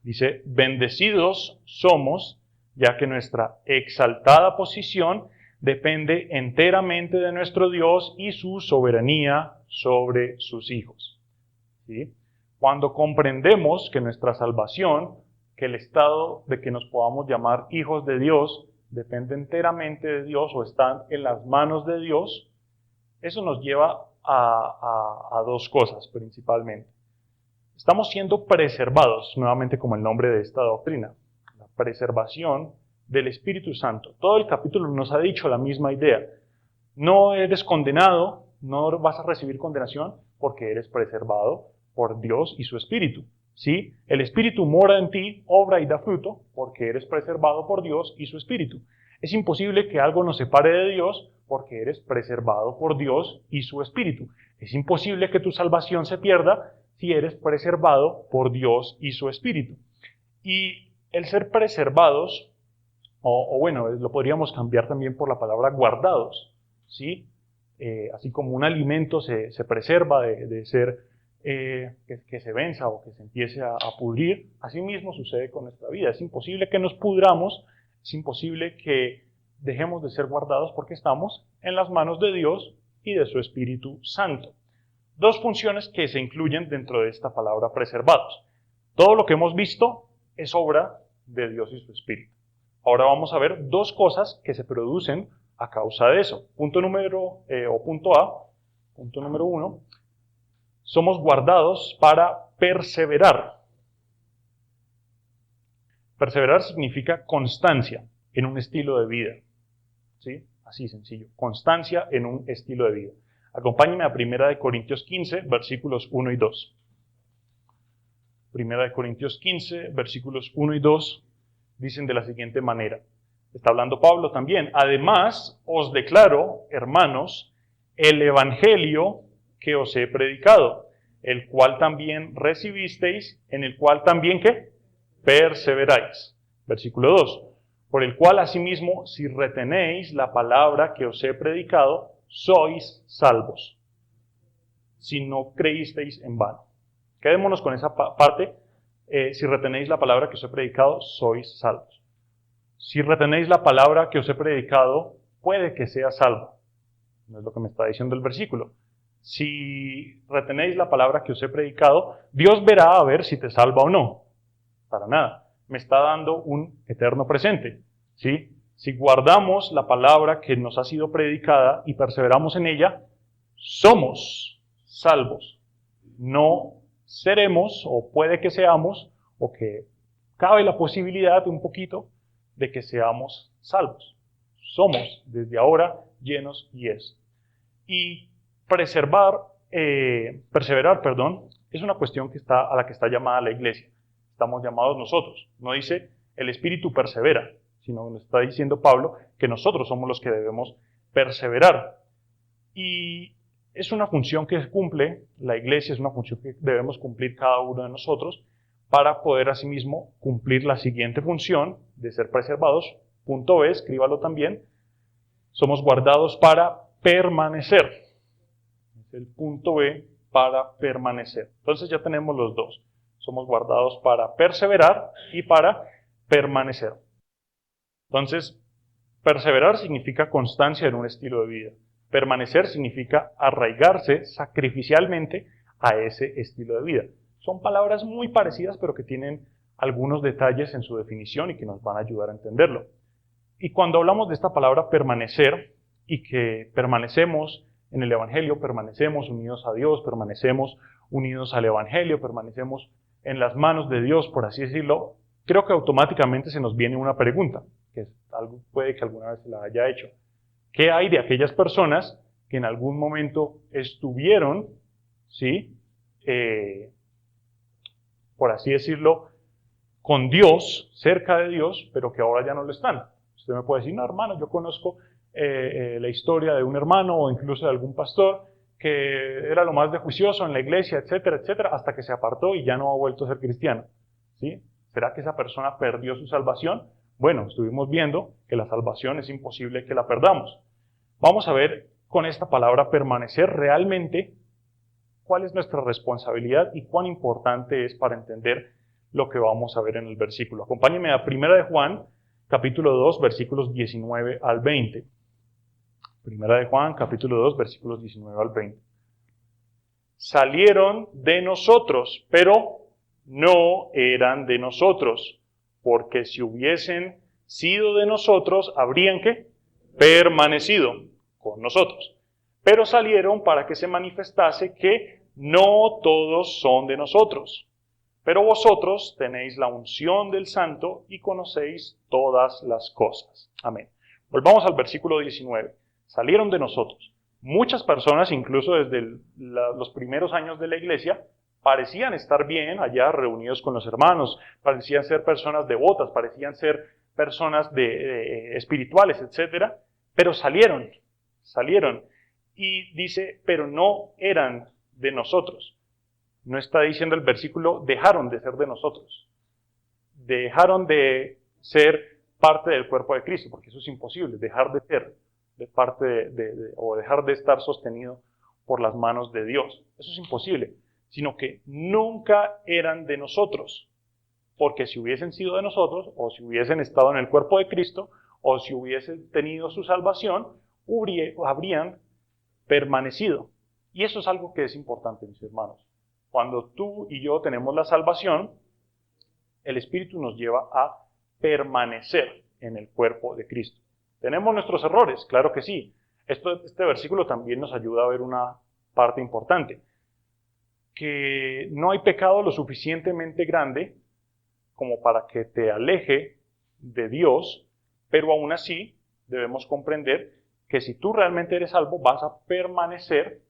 Dice, bendecidos somos, ya que nuestra exaltada posición depende enteramente de nuestro Dios y su soberanía sobre sus hijos. ¿Sí? Cuando comprendemos que nuestra salvación, que el estado de que nos podamos llamar hijos de Dios, depende enteramente de Dios o están en las manos de Dios, eso nos lleva a 2 cosas principalmente. Estamos siendo preservados, nuevamente como el nombre de esta doctrina, la preservación del Espíritu Santo. Todo el capítulo nos ha dicho la misma idea. No eres condenado, no vas a recibir condenación porque eres preservado por Dios y su Espíritu. ¿Sí? El Espíritu mora en ti, obra y da fruto porque eres preservado por Dios y su Espíritu. Es imposible que algo nos separe de Dios porque eres preservado por Dios y su Espíritu. Es imposible que tu salvación se pierda si eres preservado por Dios y su Espíritu. Y el ser preservados, o bueno, lo podríamos cambiar también por la palabra guardados, ¿sí? Así como un alimento se preserva de ser que se venza o que se empiece a pudrir, así mismo sucede con nuestra vida. Es imposible que nos pudramos, es imposible que dejemos de ser guardados porque estamos en las manos de Dios y de su Espíritu Santo. 2 funciones que se incluyen dentro de esta palabra preservados. Todo lo que hemos visto es obra de Dios y su Espíritu. Ahora vamos a ver 2 cosas que se producen a causa de eso. Punto número número 1, somos guardados para perseverar. Perseverar significa constancia en un estilo de vida. ¿Sí? Así sencillo. Constancia en un estilo de vida. Acompáñenme a 1 Corintios 15, versículos 1 y 2. 1 Corintios 15, versículos 1 y 2 dicen de la siguiente manera. Está hablando Pablo también. Además, os declaro, hermanos, el evangelio que os he predicado, el cual también recibisteis, en el cual también, ¿qué? Perseveráis. Versículo 2. Por el cual asimismo, si retenéis la palabra que os he predicado, sois salvos, si no creísteis en vano. Quedémonos con esa parte. Si retenéis la palabra que os he predicado, sois salvos. Si retenéis la palabra que os he predicado, puede que sea salvo. No es lo que me está diciendo el versículo. Si retenéis la palabra que os he predicado, Dios verá a ver si te salva o no. Para nada. Me está dando un eterno presente. ¿Sí? Si guardamos la palabra que nos ha sido predicada y perseveramos en ella, somos salvos. No seremos, o puede que seamos, o que cabe la posibilidad un poquito de que seamos salvos. Somos desde ahora llenos y es. Y perseverar, es una cuestión a la que está llamada la iglesia. Estamos llamados nosotros. No dice el Espíritu persevera, sino nos está diciendo Pablo que nosotros somos los que debemos perseverar. Y es una función que cumple la iglesia, es una función que debemos cumplir cada uno de nosotros para poder asimismo cumplir la siguiente función de ser preservados. Punto B, escríbalo también. Somos guardados para permanecer. Es el punto B, para permanecer. Entonces ya tenemos los 2. Somos guardados para perseverar y para permanecer. Entonces, perseverar significa constancia en un estilo de vida. Permanecer significa arraigarse sacrificialmente a ese estilo de vida. Son palabras muy parecidas, pero que tienen algunos detalles en su definición y que nos van a ayudar a entenderlo. Y cuando hablamos de esta palabra permanecer, y que permanecemos en el Evangelio, permanecemos unidos a Dios, permanecemos unidos al Evangelio, permanecemos en las manos de Dios, por así decirlo, creo que automáticamente se nos viene una pregunta, que es algo puede que alguna vez se la haya hecho. ¿Qué hay de aquellas personas que en algún momento estuvieron, ¿sí? Por así decirlo, con Dios, cerca de Dios, pero que ahora ya no lo están? Usted me puede decir, no, hermano, yo conozco la historia de un hermano o incluso de algún pastor que era lo más de juicioso en la iglesia, etcétera, etcétera, hasta que se apartó y ya no ha vuelto a ser cristiano. ¿Sí? ¿Será que esa persona perdió su salvación? Bueno, estuvimos viendo que la salvación es imposible que la perdamos. Vamos a ver con esta palabra permanecer realmente cuál es nuestra responsabilidad y cuán importante es para entender lo que vamos a ver en el versículo. Acompáñenme a 1 de Juan, capítulo 2, versículos 19 al 20. 1 de Juan, capítulo 2, versículos 19 al 20. Salieron de nosotros, pero no eran de nosotros, porque si hubiesen sido de nosotros, habrían ¿qué? Permanecido con nosotros. Pero salieron para que se manifestase que no todos son de nosotros. Pero vosotros tenéis la unción del Santo y conocéis todas las cosas. Amén. Volvamos al versículo 19. Salieron de nosotros. Muchas personas, incluso desde los primeros años de la iglesia, parecían estar bien allá reunidos con los hermanos, parecían ser personas devotas, parecían ser personas espirituales, etc. Pero salieron. Y dice, pero no eran de nosotros. No está diciendo el versículo, dejaron de ser de nosotros. Dejaron de ser parte del cuerpo de Cristo, porque eso es imposible, dejar de ser de parte o dejar de estar sostenido por las manos de Dios. Eso es imposible, sino que nunca eran de nosotros, porque si hubiesen sido de nosotros, o si hubiesen estado en el cuerpo de Cristo, o si hubiesen tenido su salvación, habrían permanecido. Y eso es algo que es importante, mis hermanos. Cuando tú y yo tenemos la salvación, el Espíritu nos lleva a permanecer en el cuerpo de Cristo. ¿Tenemos nuestros errores? Claro que sí. Este versículo también nos ayuda a ver una parte importante. Que no hay pecado lo suficientemente grande como para que te aleje de Dios, pero aún así debemos comprender que si tú realmente eres salvo, vas a permanecer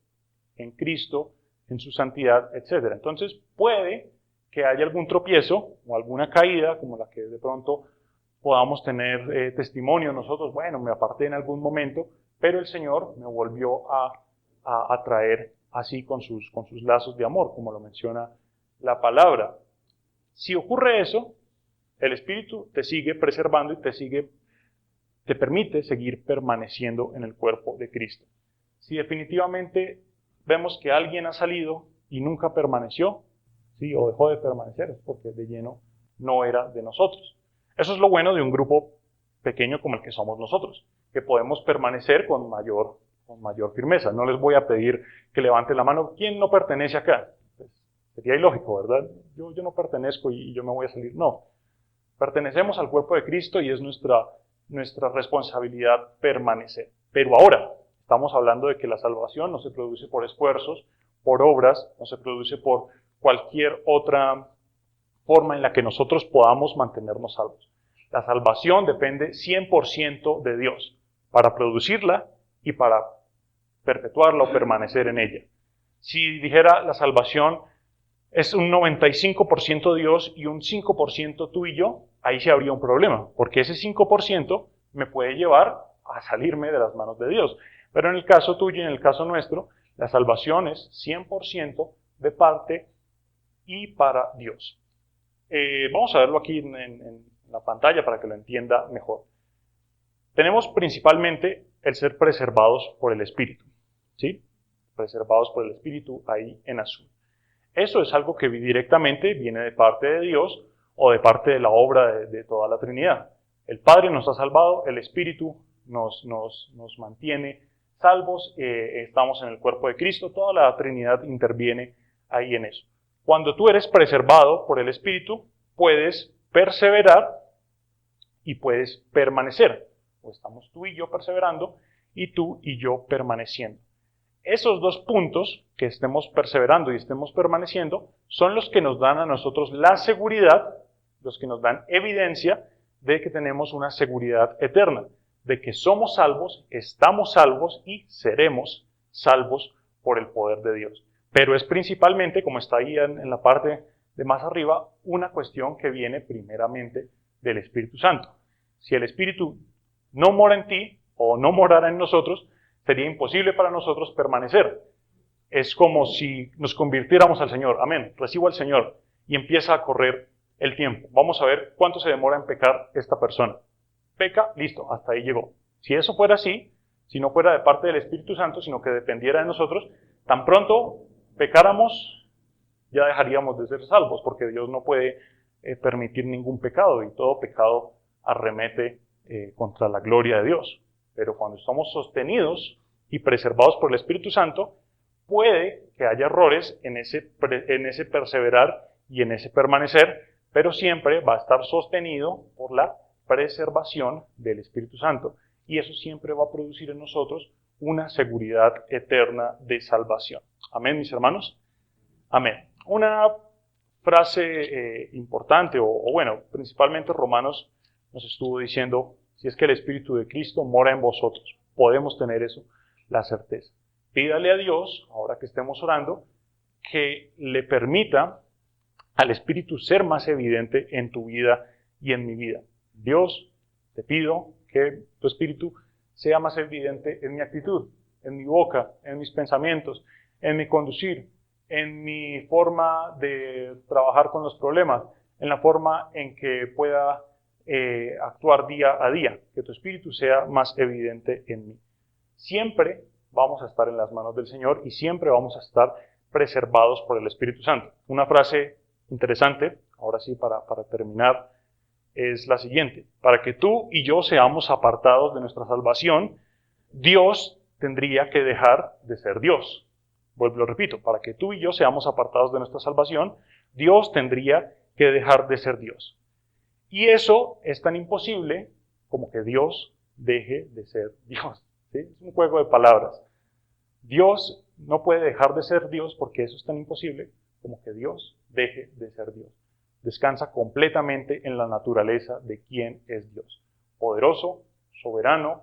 en Cristo, en su santidad, etc. Entonces puede que haya algún tropiezo o alguna caída, como la que de pronto podamos tener testimonio nosotros, bueno, me aparté en algún momento, pero el Señor me volvió a traer así con sus lazos de amor, como lo menciona la palabra. Si ocurre eso, el Espíritu te sigue preservando y te permite seguir permaneciendo en el cuerpo de Cristo. Si definitivamente vemos que alguien ha salido y nunca permaneció, ¿sí? O dejó de permanecer, es porque de lleno no era de nosotros. Eso es lo bueno de un grupo pequeño como el que somos nosotros, que podemos permanecer con mayor firmeza. No les voy a pedir que levanten la mano. ¿Quién no pertenece acá? Pues, sería ilógico, ¿verdad? Yo no pertenezco y yo me voy a salir. No. Pertenecemos al cuerpo de Cristo y es nuestra responsabilidad permanecer. Pero ahora, estamos hablando de que la salvación no se produce por esfuerzos, por obras, no se produce por cualquier otra forma en la que nosotros podamos mantenernos salvos. La salvación depende 100% de Dios para producirla y para perpetuarla o permanecer en ella. Si dijera la salvación es un 95% Dios y un 5% tú y yo, ahí sí habría un problema, porque ese 5% me puede llevar a salirme de las manos de Dios. Pero en el caso tuyo y en el caso nuestro, la salvación es 100% de parte y para Dios. Vamos a verlo aquí en la pantalla para que lo entienda mejor. Tenemos principalmente el ser preservados por el Espíritu, ¿sí? Preservados por el Espíritu ahí en azul. Eso es algo que directamente viene de parte de Dios o de parte de la obra de toda la Trinidad. El Padre nos ha salvado, el Espíritu nos mantiene salvos, estamos en el cuerpo de Cristo, toda la Trinidad interviene ahí en eso. Cuando tú eres preservado por el Espíritu, puedes perseverar y puedes permanecer. O estamos tú y yo perseverando y tú y yo permaneciendo. Esos dos puntos, que estemos perseverando y estemos permaneciendo, son los que nos dan a nosotros la seguridad los que nos dan evidencia de que tenemos una seguridad eterna, de que somos salvos, estamos salvos y seremos salvos por el poder de Dios. Pero es principalmente, como está ahí en la parte de más arriba, una cuestión que viene primeramente del Espíritu Santo. Si el Espíritu no mora en ti o no morara en nosotros, sería imposible para nosotros permanecer. Es como si nos convirtiéramos al Señor. Amén. Recibo al Señor y empieza a correr el tiempo. Vamos a ver cuánto se demora en pecar esta persona. Peca, listo, hasta ahí llegó. Si eso fuera así, si no fuera de parte del Espíritu Santo, sino que dependiera de nosotros, tan pronto pecáramos, ya dejaríamos de ser salvos, porque Dios no puede permitir ningún pecado, y todo pecado arremete contra la gloria de Dios. Pero cuando estamos sostenidos y preservados por el Espíritu Santo, puede que haya errores en ese perseverar y en ese permanecer, pero siempre va a estar sostenido por la preservación del Espíritu Santo. Y eso siempre va a producir en nosotros una seguridad eterna de salvación. Amén, mis hermanos. Amén. Una frase importante, o bueno, principalmente Romanos nos estuvo diciendo, si es que el Espíritu de Cristo mora en vosotros, podemos tener eso, la certeza. Pídale a Dios, ahora que estemos orando, que le permita al Espíritu ser más evidente en tu vida y en mi vida. Dios, te pido que tu Espíritu sea más evidente en mi actitud, en mi boca, en mis pensamientos, en mi conducir, en mi forma de trabajar con los problemas, en la forma en que pueda actuar día a día, que tu Espíritu sea más evidente en mí. Siempre vamos a estar en las manos del Señor y siempre vamos a estar preservados por el Espíritu Santo. Una frase interesante, ahora sí para terminar, es la siguiente: para que tú y yo seamos apartados de nuestra salvación, Dios tendría que dejar de ser Dios. Lo repito, para que tú y yo seamos apartados de nuestra salvación, Dios tendría que dejar de ser Dios. Y eso es tan imposible como que Dios deje de ser Dios. ¿Sí? Es un juego de palabras. Dios no puede dejar de ser Dios porque eso es tan imposible como que Dios deje de ser Dios. Descansa completamente en la naturaleza de quién es Dios. Poderoso, soberano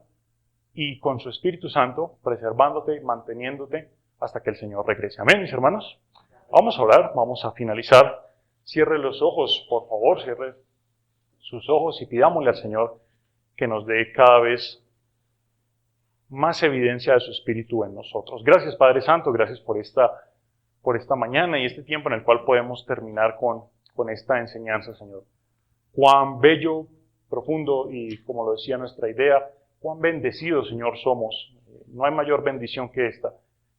y con su Espíritu Santo preservándote, manteniéndote hasta que el Señor regrese. Amén, mis hermanos. Vamos a orar, vamos a finalizar. Cierre los ojos, por favor, cierre sus ojos y pidámosle al Señor que nos dé cada vez más evidencia de su Espíritu en nosotros. Gracias, Padre Santo, gracias por esta mañana y este tiempo en el cual podemos terminar con esta enseñanza, Señor. Cuán bello, profundo y, como lo decía nuestra idea, cuán bendecidos, Señor, somos. No hay mayor bendición que esta,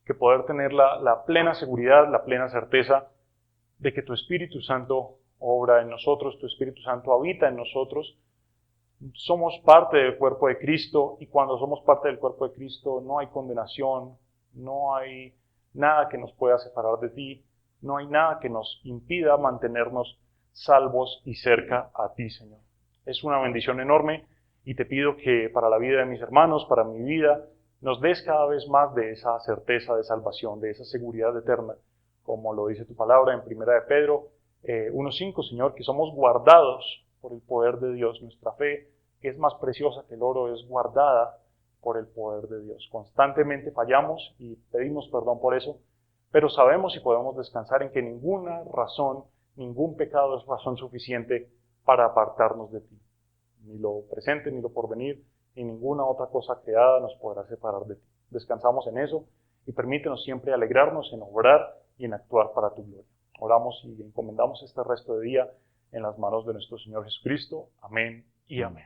que poder tener la plena seguridad, la plena certeza de que tu Espíritu Santo obra en nosotros, tu Espíritu Santo habita en nosotros. Somos parte del cuerpo de Cristo y cuando somos parte del cuerpo de Cristo no hay condenación, no hay nada que nos pueda separar de ti, no hay nada que nos impida mantenernos salvos y cerca a ti, Señor. Es una bendición enorme y te pido que para la vida de mis hermanos, para mi vida, nos des cada vez más de esa certeza de salvación, de esa seguridad eterna, como lo dice tu palabra en 1 de Pedro 1:5, Señor, que somos guardados por el poder de Dios. Nuestra fe, que es más preciosa que el oro, es guardada por el poder de Dios. Constantemente fallamos y pedimos perdón por eso, pero sabemos y podemos descansar en que ninguna razón, ningún pecado es razón suficiente para apartarnos de ti. Ni lo presente, ni lo porvenir, ni ninguna otra cosa creada nos podrá separar de ti. Descansamos en eso y permítenos siempre alegrarnos en obrar y en actuar para tu gloria. Oramos y encomendamos este resto de día en las manos de nuestro Señor Jesucristo. Amén y amén.